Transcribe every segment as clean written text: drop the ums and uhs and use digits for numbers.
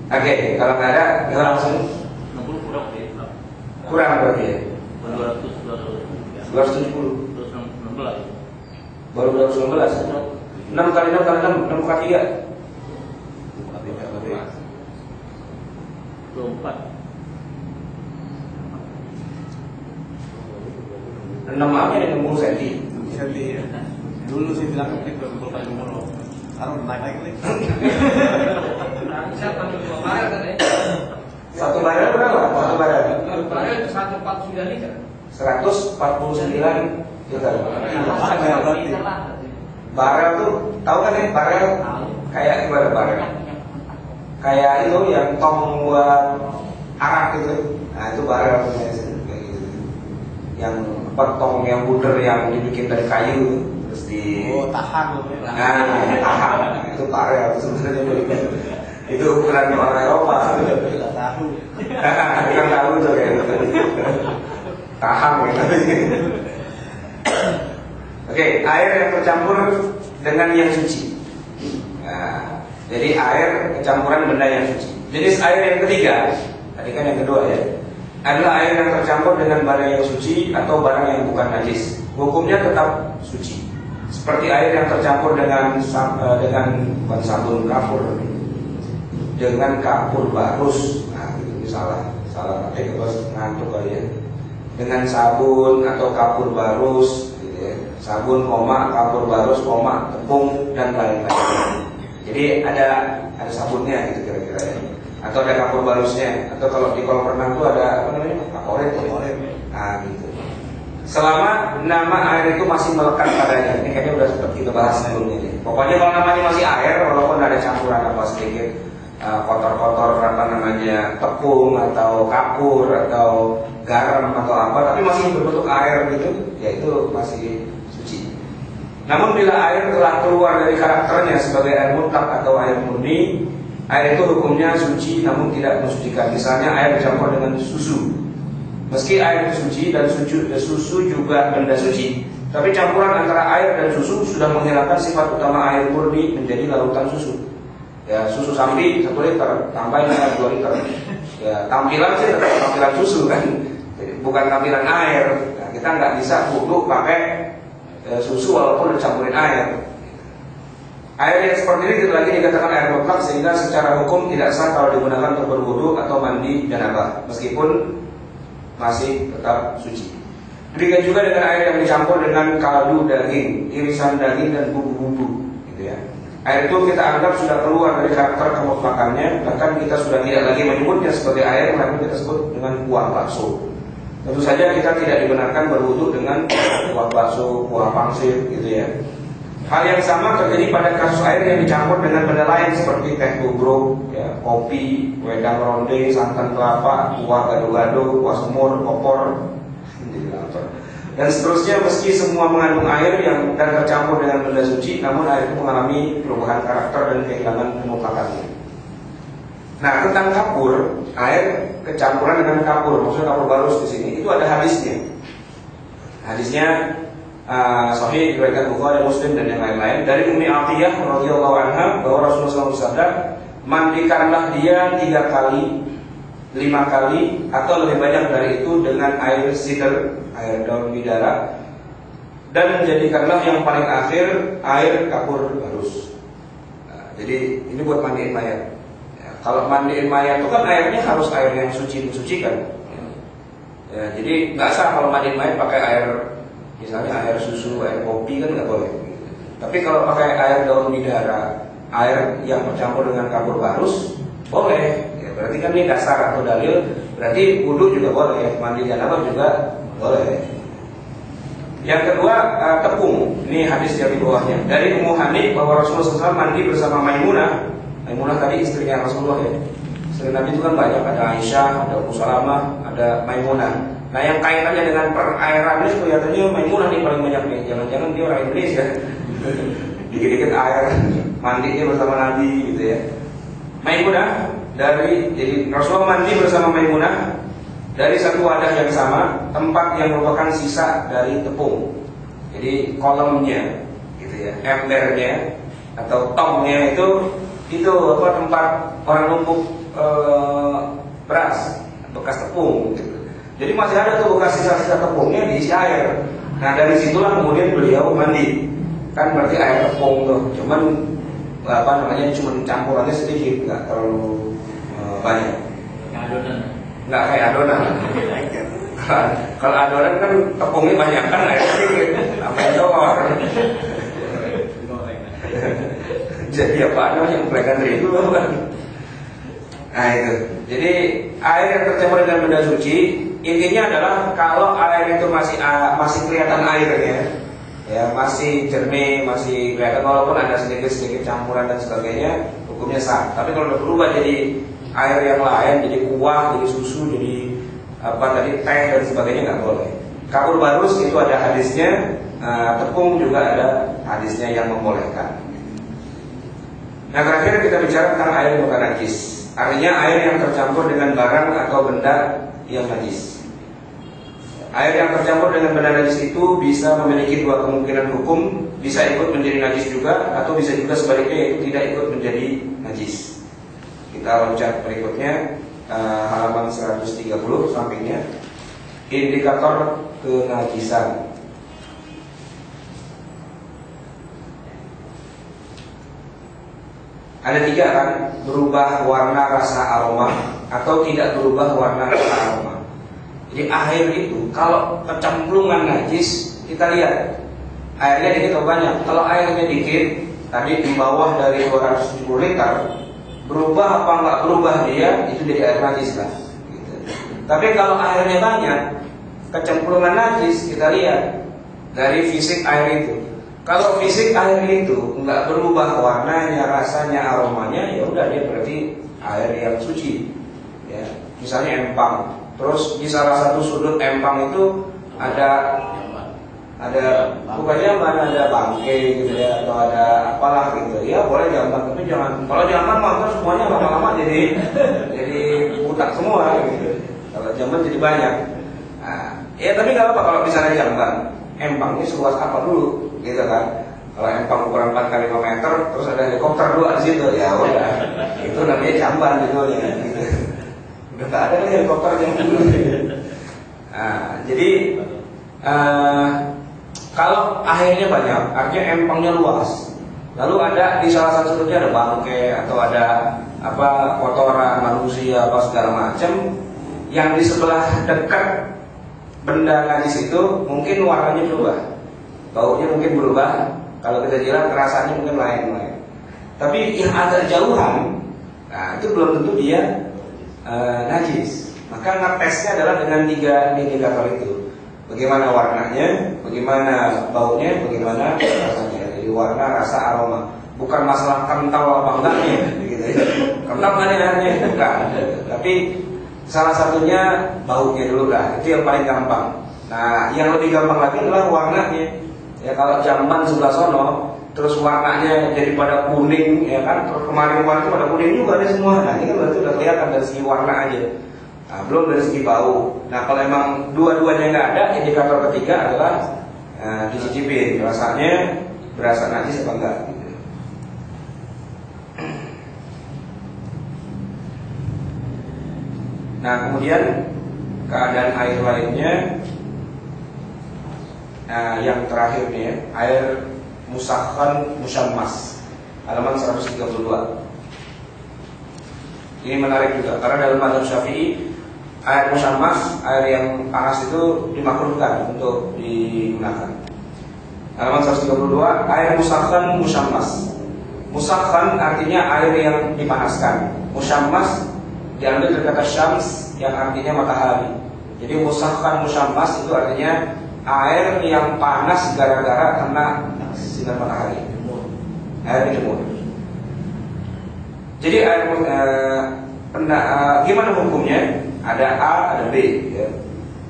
Oke, kalau nggak ada, kita langsung 60 kurang deh. kurang berarti ya. 200 270. 216. Baru 219. 6 kali 6 kali 6, 6 kali 3. 24. 6 aja nih 60 cm. Jadi dulu sih bilang klik 20 kali mulu. Sekarang naik lagi. Siapa nih 2 barel kan ya? Satu barel berapa? Satu barel. 1 barel itu 149 liter. 149 liter. Berarti. Barel tuh tahu kan ya barel? Kayak gimana barel? Kayak itu yang tong buat arak gitu. Nah itu barel kayak gitu. Yang tong yang buder yang dibikin dari kayu terus di tahan. nah tahan. Itu barel sebenarnya. Itu ukuran orang Eropa. Tidak tahu. Bukan tahu tuh kayak gitu. Tahan gitu. Oke, air yang tercampur dengan yang suci. Nah, jadi air kecampuran benda yang suci. Jenis air yang ketiga, tadi kan yang kedua ya, adalah air yang tercampur dengan barang yang suci atau barang yang bukan najis. Hukumnya tetap suci. Seperti air yang tercampur dengan bukan sabun kapur, dengan kapur barus. Nah, itu salah pakai terus ngantuk kali ya. Dengan sabun atau kapur barus, gitu ya. Sabun, kapur barus, tepung dan lain-lain. Jadi ada sabunnya gitu kira-kira ya. Atau ada kapur barusnya. Atau kalau di kolam renang itu ada apa namanya? Kaporet. Nah gitu. Selama nama air itu masih melekat padanya. Ini kayaknya udah sempat kita bahas sebelumnya nih. Pokoknya kalau namanya masih air, walaupun ada campuran apa sedikit kotor-kotor apa namanya tepung atau kapur atau garam atau apa, tapi masih berbentuk air gitu, ya itu masih suci. Namun bila air telah keluar dari karakternya sebagai air mutlak atau air murni, air itu hukumnya suci namun tidak mensucikan. Misalnya air dicampur dengan susu. Meski air itu suci dan susu juga benda suci, tapi campuran antara air dan susu sudah menghilangkan sifat utama air murni menjadi larutan susu. Ya susu sapi 1 liter, tambahin 2 liter. Ya tampilan sih tetap tampilan susu kan, jadi bukan tampilan air. Nah, kita nggak bisa wudu pakai susu walaupun dicampurin air. Air yang seperti ini lagi dikatakan air mutlak sehingga secara hukum tidak sah kalau digunakan untuk berwudu atau mandi janabah, meskipun masih tetap suci. Demikian juga dengan air yang dicampur dengan kaldu daging, irisan daging dan bumbu-bumbu, gitu ya. Air itu kita anggap sudah keluar dari karakter kemutlakannya, bahkan kita sudah tidak lagi menyebutnya sebagai air, namun kita sebut dengan kuah bakso. Tentu saja kita tidak dibenarkan berwudu dengan kuah bakso, kuah pangsit, gitu ya. Hal yang sama terjadi pada kasus air yang dicampur dengan benda lain seperti teh tubruk, ya, kopi, wedang ronde, santan kelapa, kuah gado-gado, kuah semur, kopor, dan seterusnya. Meski semua mengandung air dan tercampur dengan benda suci, namun air itu mengalami perubahan karakter dan kehilangan kemutlakannya. Nah, tentang kapur, air kecampuran dengan kapur, maksudnya kapur barus di sini, itu ada hadisnya. Hadisnya sahih diriwayatkan Bukhari, Muslim dan yang lain-lain dari Ummi Atiyah radhiyallahu anha bahwa Rasulullah SAW bersabda, mandikanlah dia 3 kali, 5 kali atau lebih banyak dari itu dengan air sidr, air daun bidara, dan menjadikanlah yang paling akhir air kapur barus. Nah, jadi ini buat mandiin mayat. Ya, kalau mandiin mayat itu kan airnya harus air yang suci mensucikan. Ya, jadi nggak sah kalau mandiin mayat pakai air, misalnya air susu, air kopi kan nggak boleh. Tapi kalau pakai air daun bidara, air yang bercampur dengan kapur barus, boleh. Berarti kan ini dasar atau dalil, berarti wudu juga boleh, mandi janabah juga boleh. Yang kedua, tepung. Ini hadis yang di bawahnya dari Ummu Hani bahwa Rasulullah SAW mandi bersama Maimunah. Maimunah tadi istrinya Rasulullah ya. Istri Nabi itu kan banyak, ada Aisyah, ada Ummu Salamah, ada Maimunah. Nah yang kaitannya dengan perairan ini kelihatannya Maimunah nih paling banyak nih. Jangan-jangan dia orang Indonesia. Dikit-dikit air mandinya bersama Nabi gitu ya. Maimunah jadi Rasulullah mandi bersama Maimunah dari satu wadah yang sama, tempat yang merupakan sisa dari tepung. Jadi kolemnya, gitu ya, embernya atau tongnya itu itu apa tempat orang numpuk beras bekas tepung gitu. Jadi masih ada tuh bekas sisa-sisa tepungnya diisi air. Nah dari situlah kemudian beliau mandi. Kan berarti air tepung tuh, cuman apa namanya cuma campurannya sedikit, nggak terlalu banyak. Nggak kayak adonan. Kalau adonan kan tepungnya banyak kan air sedikit, namanya telur. Jadi apa namanya mempelaikan itu kan. Nah itu. Jadi air yang tercampur dengan benda suci intinya adalah kalau air itu masih kelihatan airnya, ya masih jernih, masih kelihatan walaupun ada sedikit campuran dan sebagainya, hukumnya sah. Tapi kalau udah berubah jadi air yang lain, jadi kuah, jadi susu, jadi apa tadi teh dan sebagainya nggak boleh. Kapur barus itu ada hadisnya, tepung juga ada hadisnya yang membolehkan. Nah terakhir kita bicara tentang air yang bukan najis. Artinya air yang tercampur dengan barang atau benda yang najis. Air yang tercampur dengan benda najis itu bisa memiliki dua kemungkinan hukum, bisa ikut menjadi najis juga, atau bisa juga sebaliknya yaitu tidak ikut menjadi najis. Kita loncat berikutnya, halaman 130 sampingnya, indikator kenajisan. Ada tiga kan, berubah warna, rasa, aroma, atau tidak berubah warna, rasa, aroma. Jadi air itu kalau kecemplungan najis, kita lihat airnya dikit atau banyak. Kalau airnya dikit, tadi di bawah dari 270 liter, berubah apa enggak berubah dia, itu jadi air najis lah gitu. Tapi kalau airnya banyak, kecemplungan najis, kita lihat dari fisik air itu. Kalau fisik air itu enggak berubah warnanya, rasanya, aromanya, ya udah dia berarti air yang suci. Ya, misalnya empang. Terus di salah satu sudut empang itu ada bukan jamban, ada bangke gitu ya, atau ada apalah gitu. Ya boleh jamban, tapi jangan. Kalau jamban mah semuanya lama-lama jadi butak semua gitu. Kalau jamban jadi banyak. Nah, ya tapi nggak apa kalau misalnya jamban, empangnya seluas apa dulu, gitu kan? Kalau empang ukuran 4 x 5 meter, terus ada helikopter dua di situ, ya udah, itu namanya jamban gitu ya. Gitu. Udah nggak ada kan helikopter yang dulu. Nah, jadi kalau airnya banyak, artinya empangnya luas. Lalu ada di salah satu sudutnya ada bangke atau ada apa kotoran manusia apa segala macam, yang di sebelah dekat benda najis itu mungkin warnanya berubah, baunya mungkin berubah. Kalau kita jilat rasanya mungkin lain. Tapi yang agak jauhan, nah itu belum tentu dia najis. Maka ngetesnya adalah dengan 3 indikator itu. Bagaimana warnanya, bagaimana baunya, bagaimana rasanya. Jadi warna, rasa, aroma. Bukan masalah kental apa enggaknya, gitu ya. Kental nggak nih airnya? Bukan. Tapi salah satunya baunya dulu lah. Itu yang paling gampang. Nah, yang lebih gampang lagi adalah warnanya. Ya kalau jamban sebelah sono, terus warnanya jadi pada kuning, ya kan? Kemarin pada kuning juga ada semua. Nah ini kan berarti udah kelihatan dari segi warna aja. Nah, belum dari segi bau. Nah kalau emang dua-duanya nggak ada, indikator ketiga adalah dicicipin rasanya berasa najis apa enggak. Gitu. Nah kemudian keadaan air lainnya. Nah, yang terakhir nih ya, air musakhan musyammas, halaman 132. Ini menarik juga karena dalam mazhab Syafi'i air musyammas, air yang panas itu dimakruhkan untuk digunakan. Halaman 132, air musakhan musyammas. Musakhan artinya air yang dipanaskan. Musyammas diambil dari kata syams yang artinya matahari. Jadi musakhan musyammas itu artinya air yang panas gara-gara kena sinar matahari, air dijemur. Jadi air gimana hukumnya? Ada A, ada B. Ya.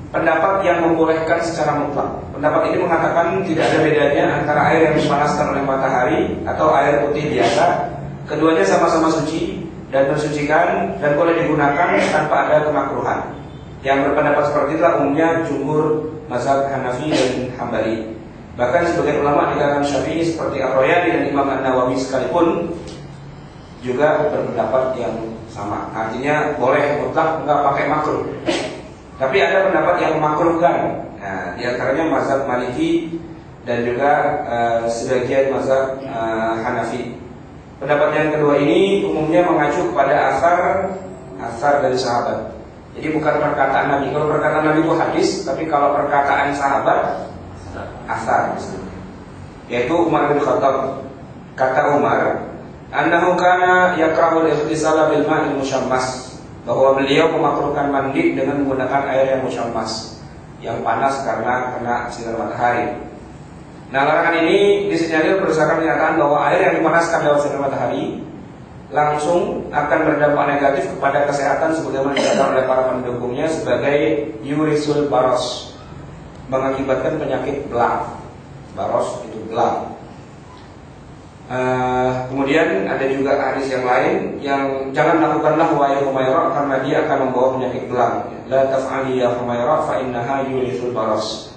Pendapat yang membolehkan secara mutlak. Pendapat ini mengatakan tidak ada bedanya antara air yang dipanaskan oleh matahari atau air putih biasa. Keduanya sama-sama suci dan mensucikan dan boleh digunakan tanpa ada kemakruhan. Yang berpendapat seperti itulah umumnya jumhur mazhab Hanafi dan Hambali. Bahkan sebagian ulama di kalangan Syafi'i seperti Ar-Royani dan Imam An-Nawawi sekalipun juga berpendapat yang sama. Artinya boleh mutlak, nggak pakai makruh. Tapi ada pendapat yang makruhkan. Nah, di antaranya mazhab Maliki dan juga sebagian mazhab Hanafi. Pendapat yang kedua ini umumnya mengacu kepada asar dari sahabat. Jadi bukan perkataan Nabi. Kalau perkataan Nabi itu hadis, tapi kalau perkataan sahabat asar. Yaitu Umar bin Khattab, kata Umar, annahu kana yakrahu al-ightisala bil ma'il musyammas, bahwa beliau memakruhkan mandi dengan menggunakan air yang musyammas, yang panas karena kena sinar matahari. Nah, larangan ini disinyalir berdasarkan pernyataan bahwa air yang dipanaskan dalam sinar matahari langsung akan berdampak negatif kepada kesehatan, sebagaimana dikatakan oleh para pendukungnya sebagai yurisul baros, mengakibatkan penyakit belang. Baros itu belang. Kemudian ada juga hadis yang lain yang jangan lakukanlah wahai Humairah karena dia akan membawa penyakit belang. La taf'ali ya Humairah fa innaha yurisul baros.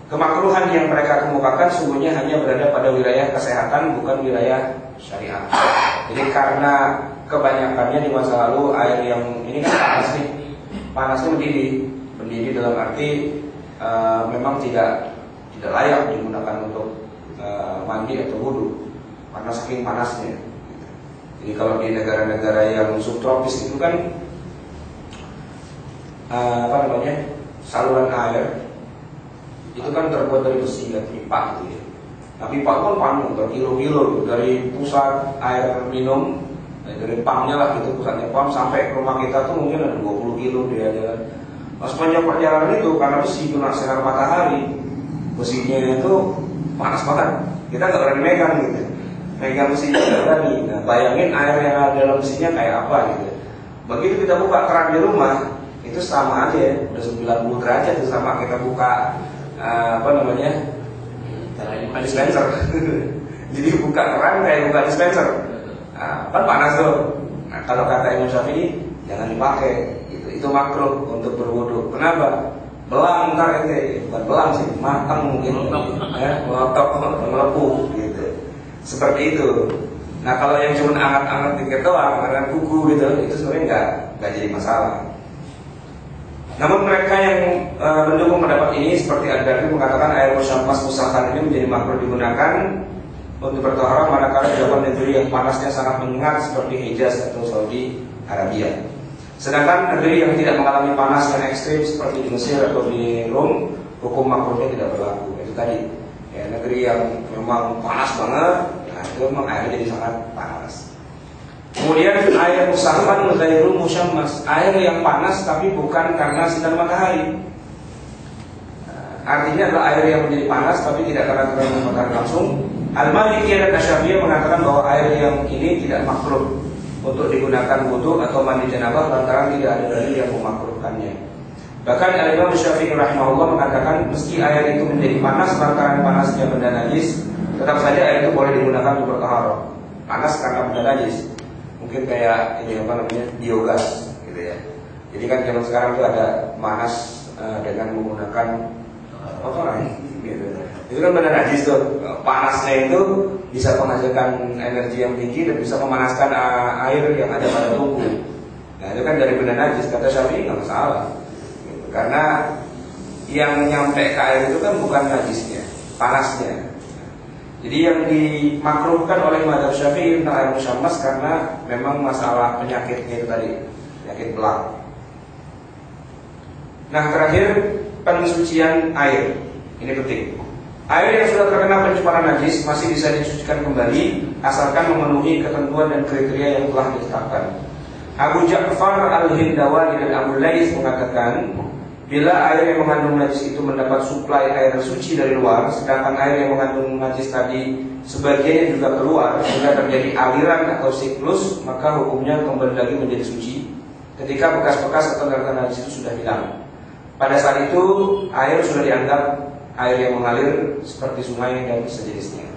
Kemakruhan yang mereka kemukakan sungguhnya hanya berada pada wilayah kesehatan, bukan wilayah syariat. Jadi karena kebanyakannya di masa lalu air yang ini kan panas nih, panasnya mendidih dalam arti memang tidak layak digunakan untuk mandi atau wudu karena saking panasnya. Jadi kalau di negara-negara yang subtropis itu kan saluran air itu kan terbuat dari besi dan pipa gitu ya. Nah, pipa pun panjang berkilo-kilo dari pusat air minum, dari pumpnya lah gitu, pusatnya pump sampai ke rumah kita tuh mungkin ada 20 kilo dia jalan. Nah, sepanjang perjalanan itu karena besi kena sinar matahari, besinya itu panas banget. Kita nggak berani megang gitu, megang besinya nggak berani. Nah, bayangin air yang ada dalam besinya kayak apa gitu. Begitu kita buka keran di rumah, itu sama aja ya, udah 90 derajat itu sama kita buka dispenser. Jadi buka keran kayak buka dispenser. Kan panas tuh. Nah, kalau kata Imam Syafi'i jangan dipakai. Itu makruh untuk berwudu. Kenapa? Belang ntar ente, bukan belang sih, matang mungkin. Melotok, melepuh gitu. Seperti itu. Nah, kalau yang cuma anget-anget dikit doang, karena kuku gitu, itu sebenarnya nggak jadi masalah. Namun mereka yang mendukung pendapat ini seperti Al-Ghazali mengatakan air musyammas musahhan ini menjadi makruh digunakan untuk bertaharah manakala di dalam negeri yang panasnya sangat menyengat seperti Hijaz atau Saudi Arabia. Sedangkan negeri yang tidak mengalami panas yang ekstrim seperti di Mesir atau di Rom, hukum makruhnya tidak berlaku. Itu tadi ya, negeri yang memang panas banget, nah itu memang airnya jadi sangat panas. Kemudian air musahhan ghairul musyammas, air yang panas tapi bukan karena sinar matahari. Artinya adalah air yang menjadi panas tapi tidak karena sinar matahari langsung. Al-Maliki dan Asy-Syafi'i mengatakan bahwa air yang ini tidak makruh untuk digunakan wudu atau mandi janabah lantaran tidak ada dalil yang memakruhkannya. Bahkan Al-Imam Syafi'i rahimahullah mengatakan meski air itu menjadi panas lantaran panasnya benda najis, tetap saja air itu boleh digunakan untuk bertaharah. Panas karena benda najis. Mungkin kayak ini biogas gitu ya. Jadi kan zaman sekarang itu ada panas dengan menggunakan kotoran gitu. Itu kan benda najis tuh. Panasnya itu bisa menghasilkan energi yang tinggi dan bisa memanaskan air yang ada pada tubuh. Nah, itu kan dari benda najis, kata Syafi'i nggak masalah. Gitu. Karena yang nyampe ke air itu kan bukan najisnya, panasnya. Jadi yang dimakruhkan oleh mazhab Syafi'i tentang air musyammas karena memang masalah penyakitnya itu tadi, penyakit belang. Nah, terakhir pensucian air. Ini penting. Air yang sudah terkena pencemaran najis masih bisa disucikan kembali asalkan memenuhi ketentuan dan kriteria yang telah ditetapkan. Abu Ja'far Al-Hindawani dan Abu Lais mengatakan, bila air yang mengandung najis itu mendapat suplai air suci dari luar, sedangkan air yang mengandung najis tadi sebagiannya juga keluar, sehingga terjadi aliran atau siklus, maka hukumnya kembali lagi menjadi suci ketika bekas-bekas atau daratan najis itu sudah hilang. Pada saat itu air sudah dianggap air yang mengalir seperti sungai dan sejenisnya.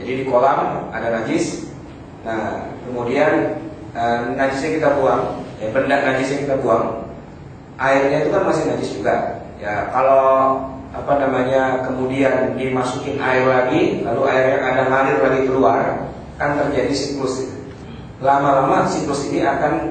Jadi di kolam ada najis, nah kemudian najisnya kita buang, ya benda najisnya kita buang. Airnya itu kan masih najis juga. Ya kalau kemudian dimasukin air lagi, lalu air yang ada ngalir lagi keluar, kan terjadi siklus itu. lama-lama siklus ini akan